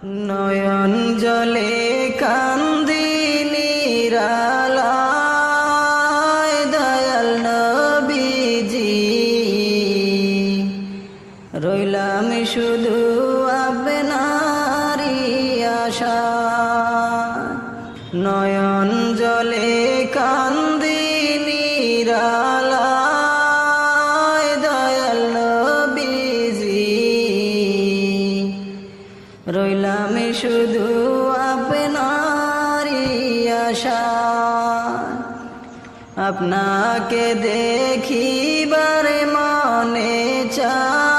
নয়ন জলে কান্দি নিরালায় দয়াল নবীজি, রইলাম শুধু আপনারই আশা। নয়ন জলে কান্দি নিরালায় দয়াল নবীজি, রইলাম শুধু আপনারই আশা। আপনাকে দেখিবার মনে চায়,